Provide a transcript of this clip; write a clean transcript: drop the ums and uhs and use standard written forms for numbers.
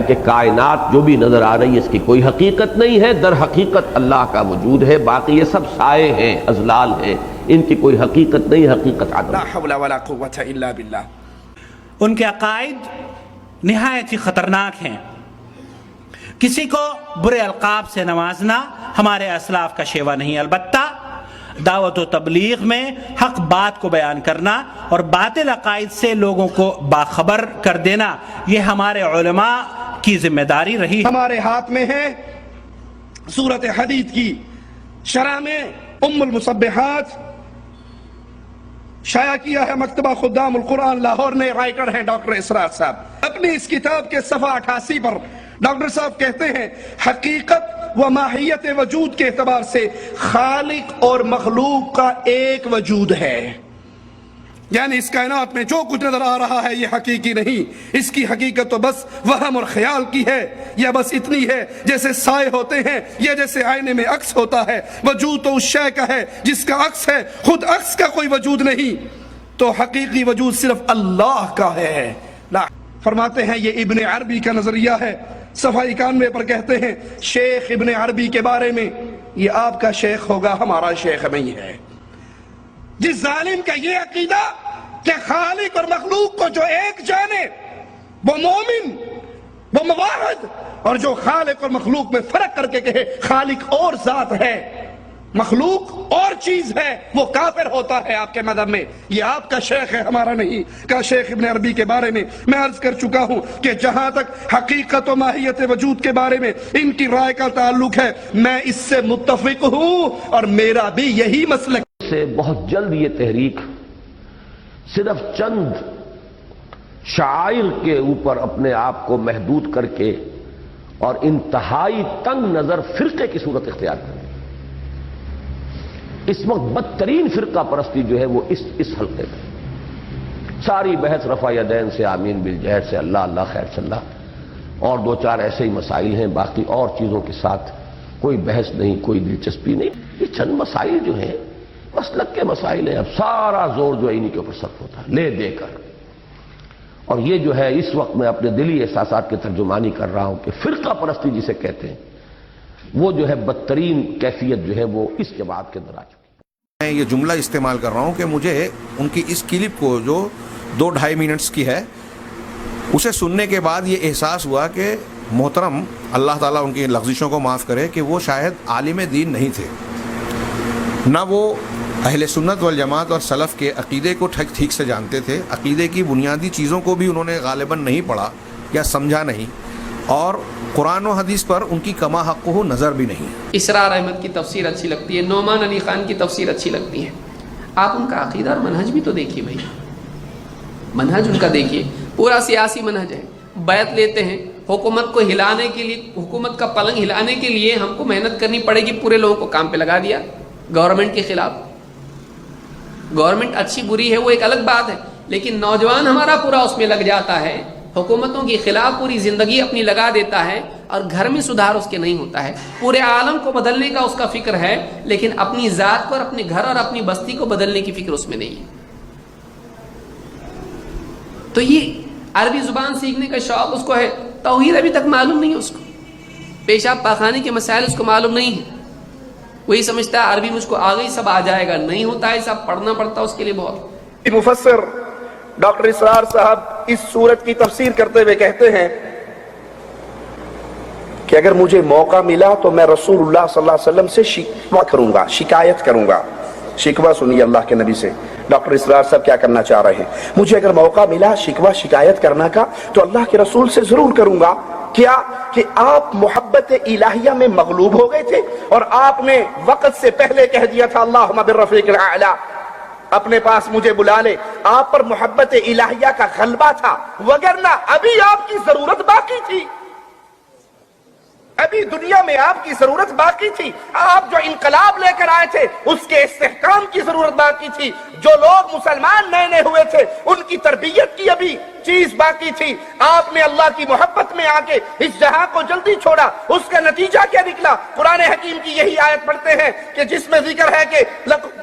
کہ کائنات جو بھی نظر آ رہی ہے اس کی کوئی حقیقت نہیں ہے، در حقیقت اللہ کا وجود ہے، باقی یہ سب سائے ہیں، اضلال ہیں، ان کی کوئی حقیقت نہیں، حقیقت عدم۔ لا حول ولا قوة الا باللہ۔ ان کے عقائد نہایت ہی خطرناک ہیں۔ کسی کو برے القاب سے نوازنا ہمارے اسلاف کا شیوا نہیں، البتہ دعوت و تبلیغ میں حق بات کو بیان کرنا اور باطل عقائد سے لوگوں کو باخبر کر دینا یہ ہمارے علماء کی ذمہ داری رہی ہے۔ ہمارے ہاتھ میں ہے سورۃ حدید کی شرح میں ام المصبحات، شائع کیا ہے مکتبہ خدام القرآن لاہور نے، رائٹر ہیں ڈاکٹر اسرار صاحب۔ اپنی اس کتاب کے صفحہ 88 پر ڈاکٹر صاحب کہتے ہیں حقیقت و ماہیت وجود کے اعتبار سے خالق اور مخلوق کا ایک وجود ہے، یعنی اس کائنات میں جو کچھ نظر آ رہا ہے یہ حقیقی نہیں، اس کی حقیقت تو بس وہم اور خیال کی ہے، یا بس اتنی ہے جیسے سائے ہوتے ہیں یا جیسے آئینے میں عکس ہوتا ہے۔ وجود تو اس شے کا ہے جس کا عکس ہے، خود عکس کا کوئی وجود نہیں، تو حقیقی وجود صرف اللہ کا ہے۔ فرماتے ہیں یہ ابن عربی کا نظریہ ہے، صفحہ 91 پر کہتے ہیں شیخ ابن عربی کے بارے میں، یہ آپ کا شیخ ہوگا، ہمارا شیخ نہیں ہے۔ جس ظالم کا یہ عقیدہ کہ خالق اور مخلوق کو جو ایک جانے وہ مومن، وہ مواحد، اور جو خالق اور مخلوق میں فرق کر کے کہے خالق اور ذات ہے مخلوق اور چیز ہے، وہ کافر ہوتا ہے آپ کے مذہب میں۔ یہ آپ کا شیخ ہے، ہمارا نہیں۔ کا شیخ ابن عربی کے بارے میں میں عرض کر چکا ہوں کہ جہاں تک حقیقت و ماہیت وجود کے بارے میں ان کی رائے کا تعلق ہے میں اس سے متفق ہوں اور میرا بھی یہی مسلک سے بہت جلد یہ تحریک صرف چند شعائر کے اوپر اپنے آپ کو محدود کر کے اور انتہائی تنگ نظر فرقے کی صورت اختیار کر دی۔ اس وقت بدترین فرقہ پرستی جو ہے وہ اس حلقے میں، ساری بحث رفع یدین سے، آمین بالجہر سے، اللہ اللہ خیر صلی اللہ، اور دو چار ایسے ہی مسائل ہیں، باقی اور چیزوں کے ساتھ کوئی بحث نہیں، کوئی دلچسپی نہیں۔ یہ چند مسائل جو ہیں مسلک کے مسائل ہیں، اب سارا زور جو ہے انہی کے اوپر صرف ہوتا ہے لے دے کر۔ اور یہ جو ہے اس وقت میں اپنے دلی احساسات کی ترجمانی کر رہا ہوں کہ فرقہ پرستی جسے کہتے ہیں وہ جو ہے بدترین کیفیت جو ہے وہ اس کے بعد کے اندر آ چکی۔ میں یہ جملہ استعمال کر رہا ہوں کہ مجھے ان کی اس کلپ کو جو 2-2.5 منٹس کی ہے اسے سننے کے بعد یہ احساس ہوا کہ محترم اللہ تعالیٰ ان کی لغزشوں کو معاف کرے کہ وہ شاید عالم دین نہیں تھے، نہ وہ اہل سنت والجماعت اور سلف کے عقیدے کو ٹھیک سے جانتے تھے، عقیدے کی بنیادی چیزوں کو بھی انہوں نے غالباً نہیں پڑھا یا سمجھا نہیں، اور قرآن و حدیث پر ان کی کما حق ہو نظر بھی نہیں۔ اسرار احمد کی تفسیر اچھی لگتی ہے، نعمان علی خان کی تفسیر اچھی لگتی ہے، آپ ان کا عقیدہ اور منہج بھی تو دیکھیے بھائی، منہج ان کا دیکھیے، پورا سیاسی منہج ہے، بیعت لیتے ہیں حکومت کو ہلانے کے لیے، حکومت کا پلنگ ہلانے کے لیے ہم کو محنت کرنی پڑے گی، پورے لوگوں کو کام پہ لگا دیا گورنمنٹ کے خلاف۔ گورنمنٹ اچھی بری ہے وہ ایک الگ بات ہے، لیکن نوجوان ہمارا پورا اس میں لگ جاتا ہے، حکومتوں کے خلاف پوری زندگی اپنی لگا دیتا ہے، اور گھر میں سدھار اس کے نہیں ہوتا ہے، پورے عالم کو بدلنے کا اس کا فکر ہے، لیکن اپنی ذات کو اور اپنے گھر اور اپنی بستی کو بدلنے کی فکر اس میں نہیں ہے۔ تو یہ عربی زبان سیکھنے کا شوق اس کو ہے، توحید ابھی تک معلوم نہیں ہے اس کو، پیشاب پاخانے کے مسائل اس کو معلوم نہیں ہے، وہی سمجھتا ہے عربی مجھ کو آگے ہی سب آ جائے گا، نہیں ہوتا ہے، سب پڑھنا پڑتا اس کے لیے بہت۔ مفسر ڈاکٹر اسرار صاحب اس سورت کی تفسیر کرتے ہوئے کہتے ہیں کہ اگر مجھے موقع ملا تو میں رسول اللہ صلی اللہ علیہ وسلم سے شکوہ کروں گا، شکایت کروں گا۔ شکوہ سنیے اللہ کے نبی سے، ڈاکٹر اسرار صاحب کیا کرنا چاہ رہے ہیں، مجھے اگر موقع ملا شکوہ شکایت کرنا کا تو اللہ کے رسول سے ضرور کروں گا۔ کیا کہ آپ محبت الہیہ میں مغلوب ہو گئے تھے اور آپ نے وقت سے پہلے کہہ دیا تھا اللہم بالرفیق الاعلی، اپنے پاس مجھے بلا لے، آپ پر محبت الہیہ کا غلبہ تھا، وگرنہ ابھی آپ کی ضرورت باقی تھی، ابھی دنیا میں آپ کی ضرورت باقی تھی، آپ جو انقلاب لے کر آئے تھے اس کے استحکام کی ضرورت باقی تھی، جو لوگ مسلمان نئے نئے ہوئے تھے ان کی تربیت کی ابھی چیز باقی تھی، آپ نے اللہ کی محبت میں آ کے اس جہاں کو جلدی چھوڑا، اس کا نتیجہ کیا نکلا؟ قرآن حکیم کی یہی آیت پڑھتے ہیں کہ جس میں ذکر ہے کہ